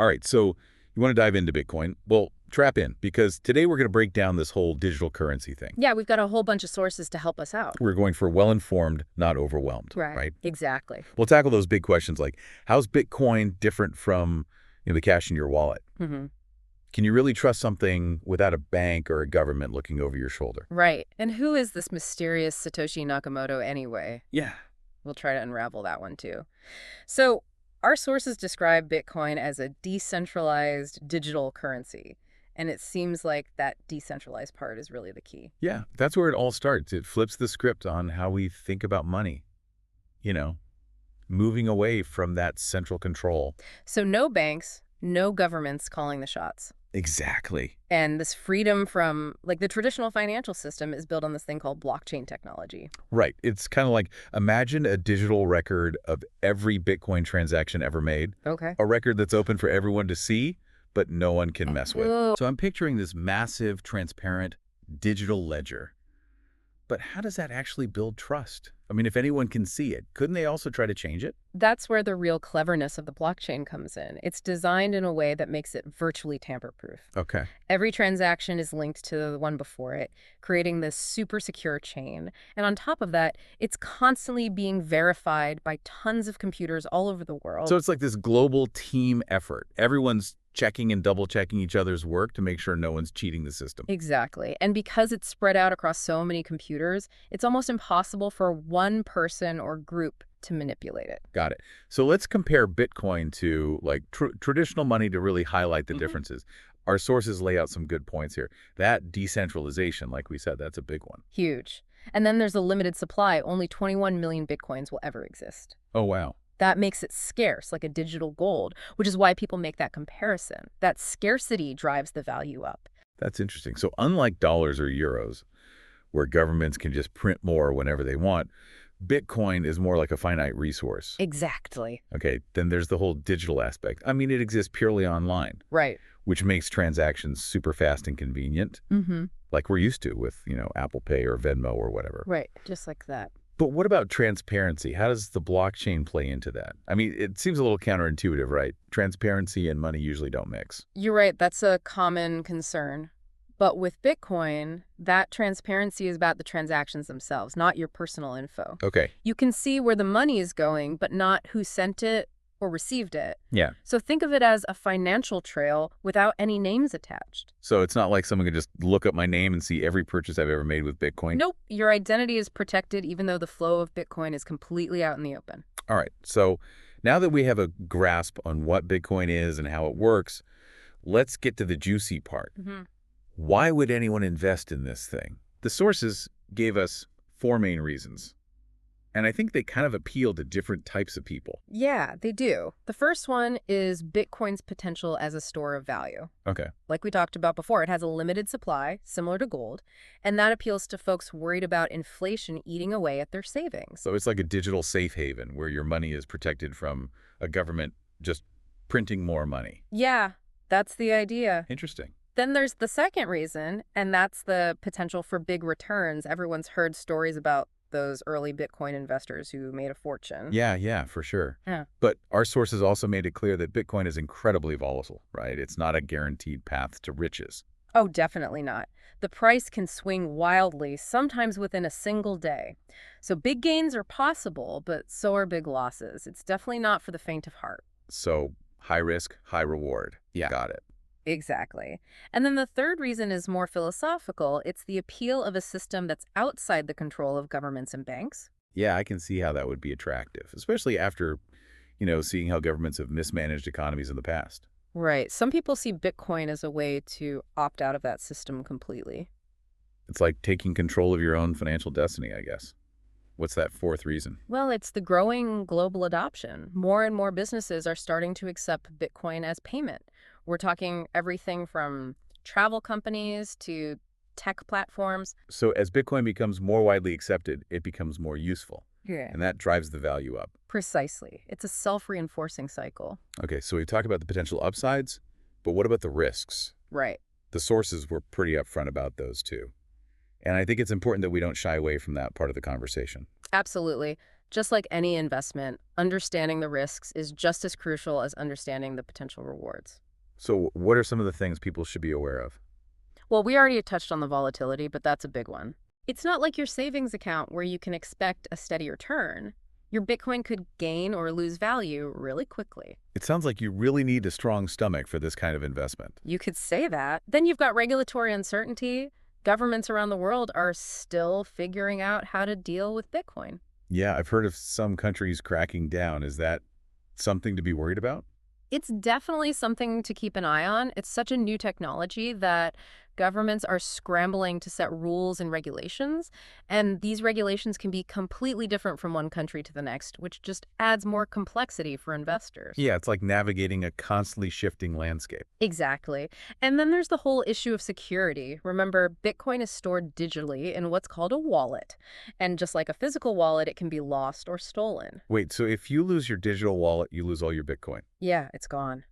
All right, so you want to dive into Bitcoin? Well, trap in, because today we're going to break down this whole digital currency thing. Yeah, we've got a whole bunch of sources to help us out. We're going for well-informed, not overwhelmed, Right. right? Exactly. We'll tackle those big questions like, how's Bitcoin different from the cash in your wallet? hmm Can you really trust something without a bank or a government looking over your shoulder? Right. And who is this mysterious Satoshi Nakamoto anyway? Yeah. We'll try to unravel that one too. So, our sources describe Bitcoin as a decentralized digital currency. And it seems like that decentralized part is really the key. Yeah, that's where it all starts. It flips the script on how we think about money, you know, moving away from that central control. So, no banks, no governments calling the shots. Exactly. And this freedom from, like, the traditional financial system is built on this thing called blockchain technology. Right. It's kind of like, imagine a digital record of every Bitcoin transaction ever made. Okay. A record that's open for everyone to see, but no one can mess with. Whoa. So I'm picturing this massive, transparent digital ledger. But how does that actually build trust? I mean, if anyone can see it, couldn't they also try to change it? That's where the real cleverness of the blockchain comes in. It's designed in a way that makes it virtually tamper-proof. Okay. Every transaction is linked to the one before it, creating this super secure chain. And on top of that, it's constantly being verified by tons of computers all over the world. So it's like this global team effort. Everyone's checking and double-checking each other's work to make sure no one's cheating the system. Exactly. And because it's spread out across so many computers, it's almost impossible for one person or group to manipulate it. Got it. So let's compare Bitcoin to like traditional money to really highlight the differences. Our sources lay out some good points here. That decentralization, like we said, that's a big one. Huge. And then there's a limited supply. Only 21 million Bitcoins will ever exist. Oh, wow. That makes it scarce, like a digital gold, which is why people make that comparison. That scarcity drives the value up. That's interesting. So unlike dollars or euros, where governments can just print more whenever they want, Bitcoin is more like a finite resource. Exactly. Okay, then there's the whole digital aspect. I mean, it exists purely online, Right. which makes transactions super fast and convenient, Mm-hmm. like we're used to with, Apple Pay or Venmo or whatever. Right. Just like that. But what about transparency? How does the blockchain play into that? I mean, it seems a little counterintuitive, right? Transparency and money usually don't mix. You're right. That's a common concern. But with Bitcoin, that transparency is about the transactions themselves, not your personal info. Okay. You can see where the money is going, but not who sent it or received it. Yeah. So think of it as a financial trail without any names attached. So it's not like someone can just look up my name and see every purchase I've ever made with Bitcoin? Nope. Your identity is protected even though the flow of Bitcoin is completely out in the open. All right. So now that we have a grasp on what Bitcoin is and how it works, let's get to the juicy part. Why would anyone invest in this thing? The sources gave us 4 main reasons. And I think they kind of appeal to different types of people. Yeah, they do. The first one is Bitcoin's potential as a store of value. Okay. Like we talked about before, it has a limited supply, similar to gold, and that appeals to folks worried about inflation eating away at their savings. So it's like a digital safe haven where your money is protected from a government just printing more money. Yeah, that's the idea. Interesting. Then there's the second reason, and that's the potential for big returns. Everyone's heard stories about those early Bitcoin investors who made a fortune. Yeah, for sure. Yeah. But our sources also made it clear that Bitcoin is incredibly volatile, right? It's not a guaranteed path to riches. Oh, definitely not. The price can swing wildly, sometimes within a single day. So big gains are possible, but so are big losses. It's definitely not for the faint of heart. So high risk, high reward. Yeah. Got it. Exactly. And then the third reason is more philosophical. It's the appeal of a system that's outside the control of governments and banks. Yeah, I can see how that would be attractive, especially after, seeing how governments have mismanaged economies in the past. Right. Some people see Bitcoin as a way to opt out of that system completely. It's like taking control of your own financial destiny, I guess. What's that fourth reason? Well, it's the growing global adoption. More and more businesses are starting to accept Bitcoin as payment. We're talking everything from travel companies to tech platforms. So as Bitcoin becomes more widely accepted, it becomes more useful. Yeah. And that drives the value up. Precisely. It's a self-reinforcing cycle. Okay, so we talked about the potential upsides, but what about the risks? Right. The sources were pretty upfront about those too. And I think it's important that we don't shy away from that part of the conversation. Absolutely. Just like any investment, understanding the risks is just as crucial as understanding the potential rewards. So what are some of the things people should be aware of? Well, we already touched on the volatility, but that's a big one. It's not like your savings account where you can expect a steady return. Your Bitcoin could gain or lose value really quickly. It sounds like you really need a strong stomach for this kind of investment. You could say that. Then you've got regulatory uncertainty. Governments around the world are still figuring out how to deal with Bitcoin. Yeah, I've heard of some countries cracking down. Is that something to be worried about? It's definitely something to keep an eye on. It's such a new technology that governments are scrambling to set rules and regulations, and these regulations can be completely different from one country to the next, which just adds more complexity for investors. Yeah, it's like navigating a constantly shifting landscape. Exactly. And then there's the whole issue of security. Remember, Bitcoin is stored digitally in what's called a wallet. And just like a physical wallet, it can be lost or stolen. Wait, so if you lose your digital wallet, you lose all your Bitcoin? Yeah, it's gone.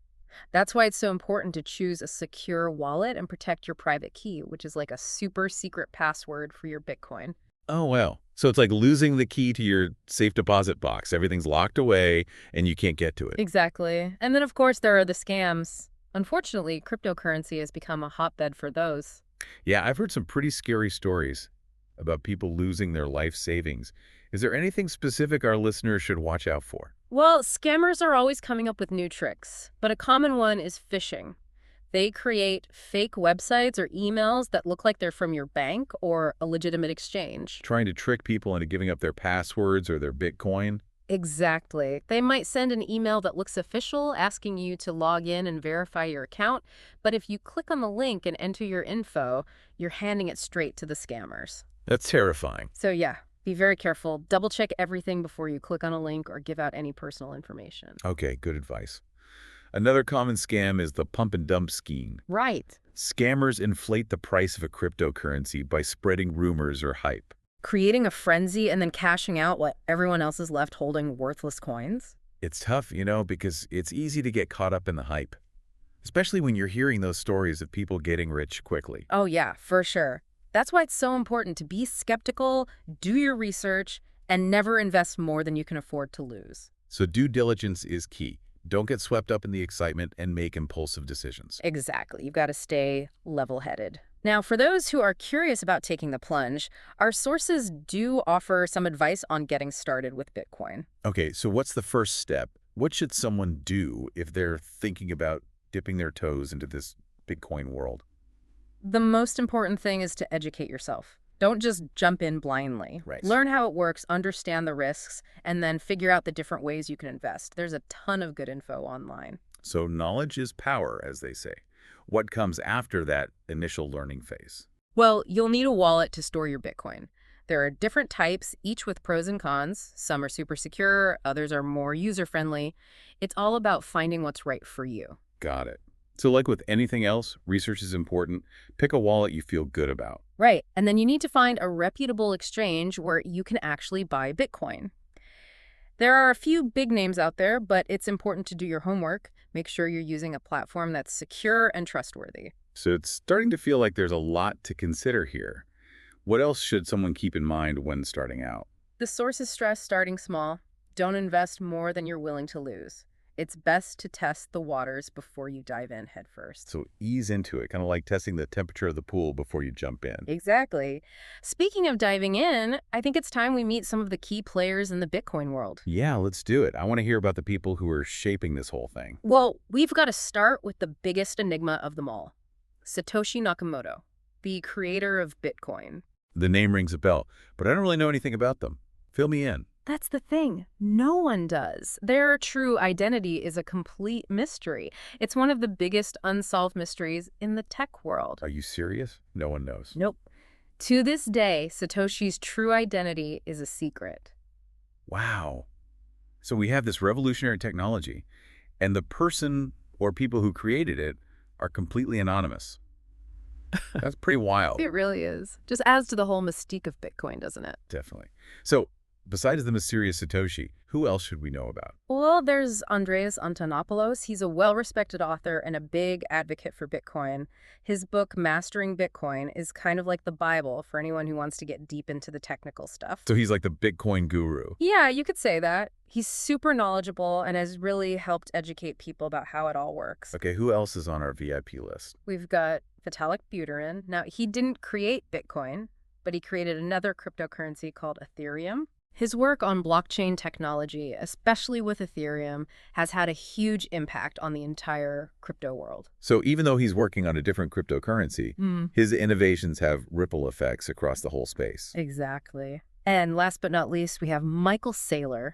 That's why it's so important to choose a secure wallet and protect your private key, which is like a super secret password for your Bitcoin. Oh, well. So it's like losing the key to your safe deposit box. Everything's locked away and you can't get to it. Exactly. And then, of course, there are the scams. Unfortunately, cryptocurrency has become a hotbed for those. Yeah, I've heard some pretty scary stories about people losing their life savings. Is there anything specific our listeners should watch out for? Well, scammers are always coming up with new tricks, but a common one is phishing. They create fake websites or emails that look like they're from your bank or a legitimate exchange. Trying to trick people into giving up their passwords or their Bitcoin? Exactly. They might send an email that looks official, asking you to log in and verify your account, but if you click on the link and enter your info, you're handing it straight to the scammers. That's terrifying. So yeah, be very careful. Double check everything before you click on a link or give out any personal information. Okay, good advice. Another common scam is the pump and dump scheme. Right. Scammers inflate the price of a cryptocurrency by spreading rumors or hype. Creating a frenzy and then cashing out while everyone else is left holding worthless coins? It's tough, because it's easy to get caught up in the hype, especially when you're hearing those stories of people getting rich quickly. Oh yeah, for sure. That's why it's so important to be skeptical, do your research, and never invest more than you can afford to lose. So due diligence is key. Don't get swept up in the excitement and make impulsive decisions. Exactly. You've got to stay level-headed. Now, for those who are curious about taking the plunge, our sources do offer some advice on getting started with Bitcoin. Okay, so what's the first step? What should someone do if they're thinking about dipping their toes into this Bitcoin world? The most important thing is to educate yourself. Don't just jump in blindly. Right. Learn how it works, understand the risks, and then figure out the different ways you can invest. There's a ton of good info online. So knowledge is power, as they say. What comes after that initial learning phase? Well, you'll need a wallet to store your Bitcoin. There are different types, each with pros and cons. Some are super secure, others are more user-friendly. It's all about finding what's right for you. Got it. So like with anything else, research is important. Pick a wallet you feel good about. Right, and then you need to find a reputable exchange where you can actually buy Bitcoin. There are a few big names out there, but it's important to do your homework. Make sure you're using a platform that's secure and trustworthy. So it's starting to feel like there's a lot to consider here. What else should someone keep in mind when starting out? The sources stress starting small. Don't invest more than you're willing to lose. It's best to test the waters before you dive in headfirst. So ease into it, kind of like testing the temperature of the pool before you jump in. Exactly. Speaking of diving in, I think it's time we meet some of the key players in the Bitcoin world. Yeah, let's do it. I want to hear about the people who are shaping this whole thing. Well, we've got to start with the biggest enigma of them all, Satoshi Nakamoto, the creator of Bitcoin. The name rings a bell, but I don't really know anything about them. Fill me in. That's the thing. No one does. Their true identity is a complete mystery. It's one of the biggest unsolved mysteries in the tech world. Are you serious? No one knows. Nope. To this day, Satoshi's true identity is a secret. Wow. So we have this revolutionary technology, and the person or people who created it are completely anonymous. That's pretty wild. It really is. Just adds to the whole mystique of Bitcoin, doesn't it? Definitely. So besides the mysterious Satoshi, who else should we know about? Well, there's Andreas Antonopoulos. He's a well-respected author and a big advocate for Bitcoin. His book, Mastering Bitcoin, is kind of like the Bible for anyone who wants to get deep into the technical stuff. So he's like the Bitcoin guru. Yeah, you could say that. He's super knowledgeable and has really helped educate people about how it all works. Okay, who else is on our VIP list? We've got Vitalik Buterin. Now, he didn't create Bitcoin, but he created another cryptocurrency called Ethereum. His work on blockchain technology, especially with Ethereum, has had a huge impact on the entire crypto world. So even though he's working on a different cryptocurrency, his innovations have ripple effects across the whole space. Exactly. And last but not least, we have Michael Saylor.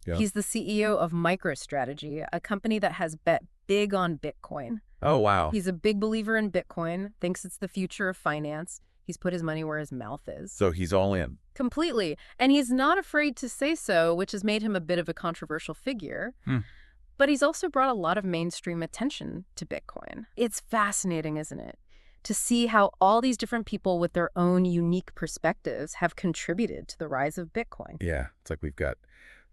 Yeah. He's the CEO of MicroStrategy, a company that has bet big on Bitcoin. Oh, wow. He's a big believer in Bitcoin, thinks it's the future of finance. He's put his money where his mouth is. So he's all in. Completely. And he's not afraid to say so, which has made him a bit of a controversial figure. But he's also brought a lot of mainstream attention to Bitcoin. It's fascinating, isn't it? To see how all these different people with their own unique perspectives have contributed to the rise of Bitcoin. Yeah, it's like we've got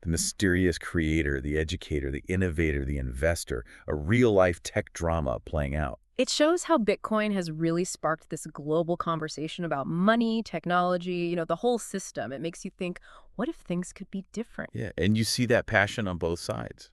the mysterious creator, the educator, the innovator, the investor, a real-life tech drama playing out. It shows how Bitcoin has really sparked this global conversation about money, technology, the whole system. It makes you think, what if things could be different? Yeah, and you see that passion on both sides.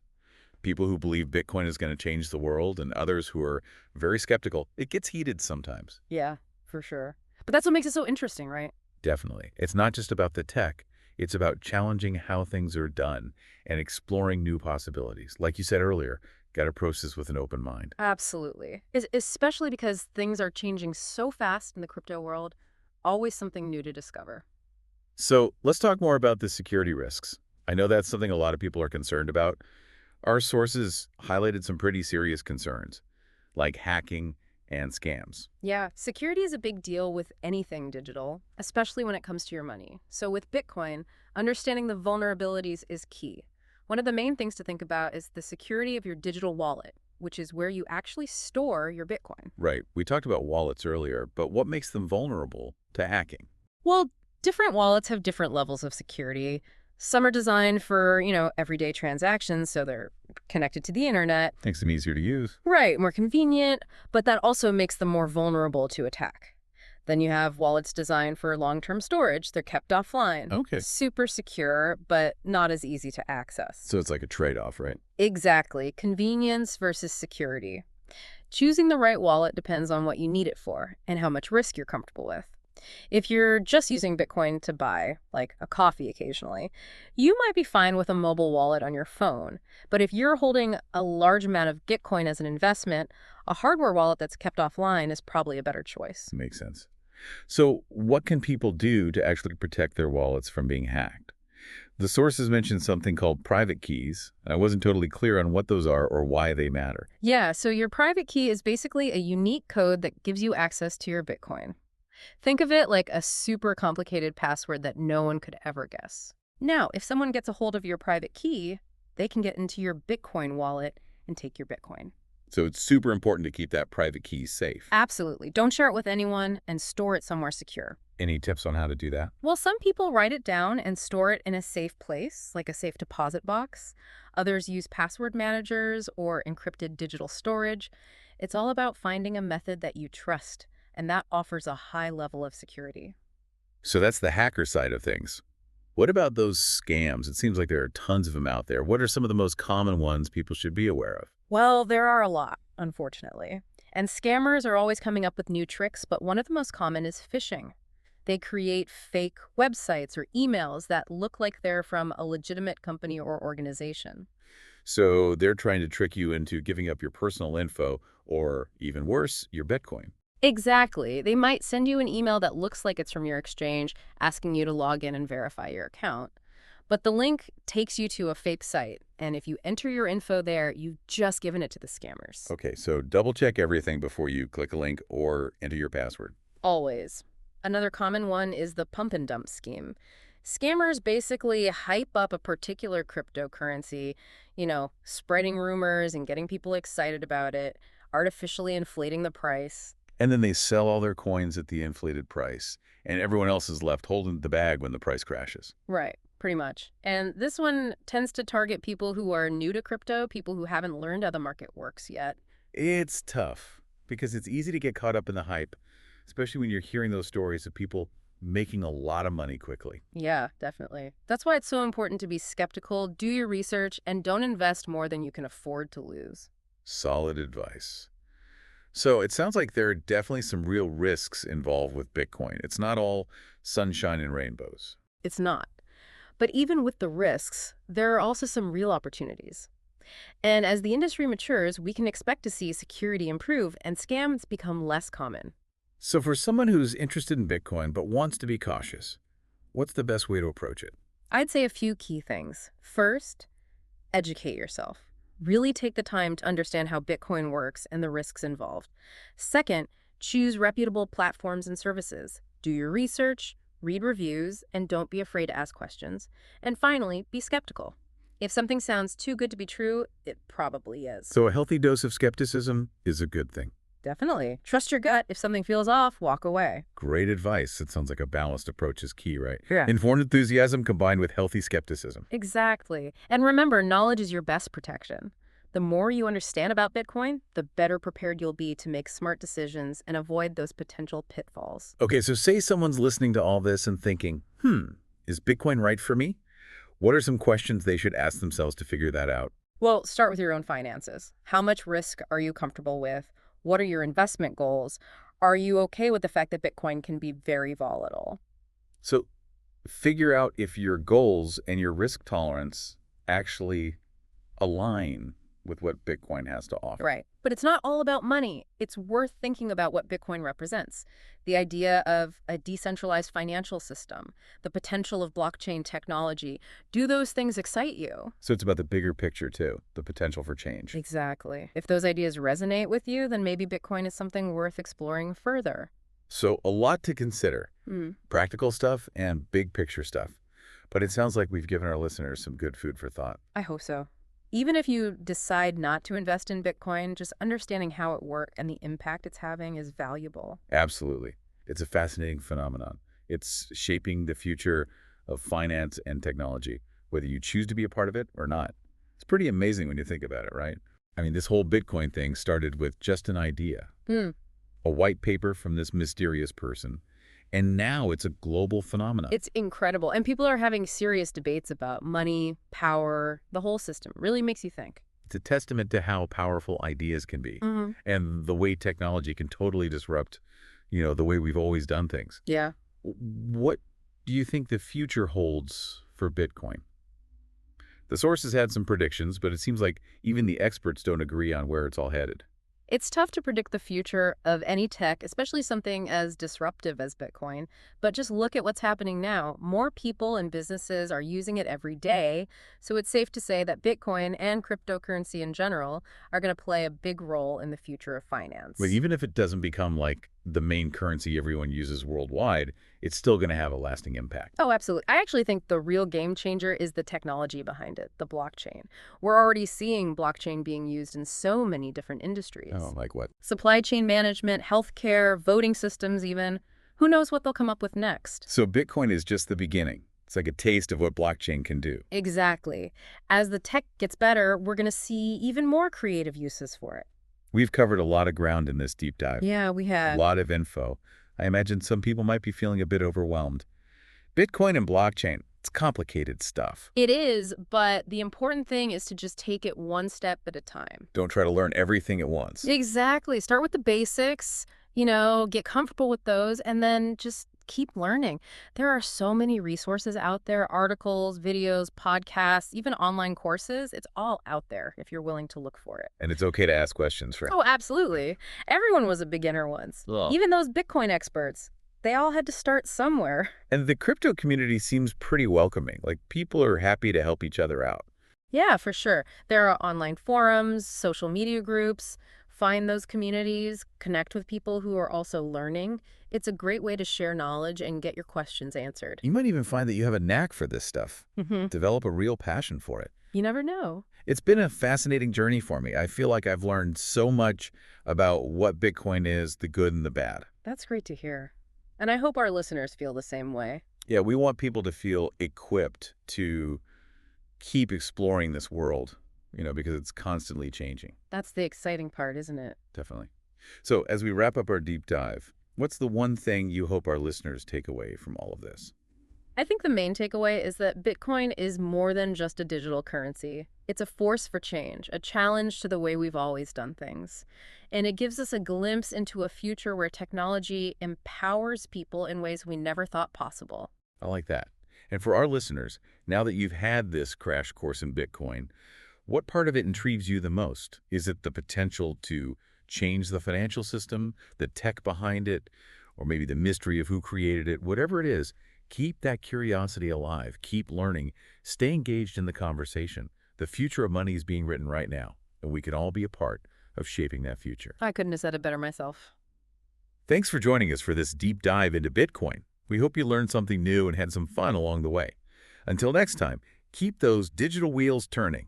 People who believe Bitcoin is going to change the world and others who are very skeptical. It gets heated sometimes. Yeah, for sure. But that's what makes it so interesting, right? Definitely. It's not just about the tech. It's about challenging how things are done and exploring new possibilities. Like you said earlier, got to approach this with an open mind. Absolutely. Especially because things are changing so fast in the crypto world, always something new to discover. So let's talk more about the security risks. I know that's something a lot of people are concerned about. Our sources highlighted some pretty serious concerns, like hacking and scams. Yeah, security is a big deal with anything digital, especially when it comes to your money. So with Bitcoin, understanding the vulnerabilities is key. One of the main things to think about is the security of your digital wallet, which is where you actually store your Bitcoin. Right. We talked about wallets earlier, but what makes them vulnerable to hacking? Well, different wallets have different levels of security. Some are designed for, everyday transactions, so they're connected to the internet. Makes them easier to use. Right, more convenient, but that also makes them more vulnerable to attack. Then you have wallets designed for long-term storage. They're kept offline. Okay. Super secure, but not as easy to access. So it's like a trade-off, right? Exactly. Convenience versus security. Choosing the right wallet depends on what you need it for and how much risk you're comfortable with. If you're just using Bitcoin to buy, like a coffee occasionally, you might be fine with a mobile wallet on your phone. But if you're holding a large amount of Gitcoin as an investment, a hardware wallet that's kept offline is probably a better choice. Makes sense. So what can people do to actually protect their wallets from being hacked? The sources mentioned something called private keys, and I wasn't totally clear on what those are or why they matter. Yeah, so your private key is basically a unique code that gives you access to your Bitcoin. Think of it like a super complicated password that no one could ever guess. Now, if someone gets a hold of your private key, they can get into your Bitcoin wallet and take your Bitcoin. So it's super important to keep that private key safe. Absolutely. Don't share it with anyone and store it somewhere secure. Any tips on how to do that? Well, some people write it down and store it in a safe place, like a safe deposit box. Others use password managers or encrypted digital storage. It's all about finding a method that you trust, and that offers a high level of security. So that's the hacker side of things. What about those scams? It seems like there are tons of them out there. What are some of the most common ones people should be aware of? Well, there are a lot, unfortunately. And scammers are always coming up with new tricks, but one of the most common is phishing. They create fake websites or emails that look like they're from a legitimate company or organization. So they're trying to trick you into giving up your personal info or, even worse, your Bitcoin. Exactly. They might send you an email that looks like it's from your exchange, asking you to log in and verify your account. But the link takes you to a fake site, and if you enter your info there, you've just given it to the scammers. Okay, so double check everything before you click a link or enter your password. Always. Another common one is the pump and dump scheme. Scammers basically hype up a particular cryptocurrency, spreading rumors and getting people excited about it, artificially inflating the price. And then they sell all their coins at the inflated price, and everyone else is left holding the bag when the price crashes. Right. Pretty much. And this one tends to target people who are new to crypto, people who haven't learned how the market works yet. It's tough because it's easy to get caught up in the hype, especially when you're hearing those stories of people making a lot of money quickly. Yeah, definitely. That's why it's so important to be skeptical, do your research, and don't invest more than you can afford to lose. Solid advice. So it sounds like there are definitely some real risks involved with Bitcoin. It's not all sunshine and rainbows. It's not. But even with the risks, there are also some real opportunities. And as the industry matures, we can expect to see security improve and scams become less common. So for someone who's interested in Bitcoin but wants to be cautious, what's the best way to approach it? I'd say a few key things. First, educate yourself. Really take the time to understand how Bitcoin works and the risks involved. Second, choose reputable platforms and services. Do your research, read reviews, and don't be afraid to ask questions. And finally, be skeptical. If something sounds too good to be true, it probably is. So a healthy dose of skepticism is a good thing. Definitely. Trust your gut. If something feels off, walk away. Great advice. It sounds like a balanced approach is key, right? Yeah. Informed enthusiasm combined with healthy skepticism. Exactly. And remember, knowledge is your best protection. The more you understand about Bitcoin, the better prepared you'll be to make smart decisions and avoid those potential pitfalls. Okay, so say someone's listening to all this and thinking, is Bitcoin right for me? What are some questions they should ask themselves to figure that out? Well, start with your own finances. How much risk are you comfortable with? What are your investment goals? Are you okay with the fact that Bitcoin can be very volatile? So figure out if your goals and your risk tolerance actually align with what Bitcoin has to offer. Right. But it's not all about money. It's worth thinking about what Bitcoin represents. The idea of a decentralized financial system, the potential of blockchain technology. Do those things excite you? So it's about the bigger picture too, the potential for change. Exactly. If those ideas resonate with you, then maybe Bitcoin is something worth exploring further. So a lot to consider, Mm. practical stuff and big picture stuff. But it sounds like we've given our listeners some good food for thought. I hope so. Even if you decide not to invest in Bitcoin, just understanding how it works and the impact it's having is valuable. Absolutely. It's a fascinating phenomenon. It's shaping the future of finance and technology, whether you choose to be a part of it or not. It's pretty amazing when you think about it, right? I mean, this whole Bitcoin thing started with just an idea, Mm. a white paper from this mysterious person, and now it's a global phenomenon. It's incredible. And people are having serious debates about money, power, the whole system. Really makes you think. It's a testament to how powerful ideas can be and the way technology can totally disrupt, the way we've always done things. Yeah. What do you think the future holds for Bitcoin? The sources had some predictions, but it seems like even the experts don't agree on where it's all headed. It's tough to predict the future of any tech, especially something as disruptive as Bitcoin. But just look at what's happening now. More people and businesses are using it every day. So it's safe to say that Bitcoin and cryptocurrency in general are going to play a big role in the future of finance. But even if it doesn't become like the main currency everyone uses worldwide, it's still going to have a lasting impact. Oh, absolutely. I actually think the real game changer is the technology behind it, the blockchain. We're already seeing blockchain being used in so many different industries. Oh, like what? Supply chain management, healthcare, voting systems even. Who knows what they'll come up with next? So Bitcoin is just the beginning. It's like a taste of what blockchain can do. Exactly. As the tech gets better, we're going to see even more creative uses for it. We've covered a lot of ground in this deep dive. Yeah, we A have. lot of info. I imagine some people might be feeling a bit overwhelmed. Bitcoin and blockchain, it's complicated stuff. It is, but the important thing is to just take it one step at a time. Don't try to learn everything at once. Exactly. Start with the basics, get comfortable with those, and then just keep learning. There are so many resources out there, articles, videos, podcasts, even online courses. It's all out there if you're willing to look for it. And it's okay to ask questions, right? Oh, absolutely. Everyone was a beginner once. Ugh. Even those Bitcoin experts. They all had to start somewhere. And the crypto community seems pretty welcoming. Like, people are happy to help each other out. Yeah, for sure. There are online forums, social media groups. Find those communities, connect with people who are also learning. It's a great way to share knowledge and get your questions answered. You might even find that you have a knack for this stuff. Develop a real passion for it. You never know. It's been a fascinating journey for me. I feel like I've learned so much about what Bitcoin is, the good and the bad. That's great to hear. And I hope our listeners feel the same way. Yeah, we want people to feel equipped to keep exploring this world, because it's constantly changing. That's the exciting part, isn't it? Definitely. So as we wrap up our deep dive, what's the one thing you hope our listeners take away from all of this? I think the main takeaway is that Bitcoin is more than just a digital currency. It's a force for change, a challenge to the way we've always done things. And it gives us a glimpse into a future where technology empowers people in ways we never thought possible. I like that. And for our listeners, now that you've had this crash course in Bitcoin, what part of it intrigues you the most? Is it the potential to change the financial system, the tech behind it, or maybe the mystery of who created it? Whatever it is, keep that curiosity alive. Keep learning. Stay engaged in the conversation. The future of money is being written right now, and we can all be a part of shaping that future. I couldn't have said it better myself. Thanks for joining us for this deep dive into Bitcoin. We hope you learned something new and had some fun along the way. Until next time, keep those digital wheels turning.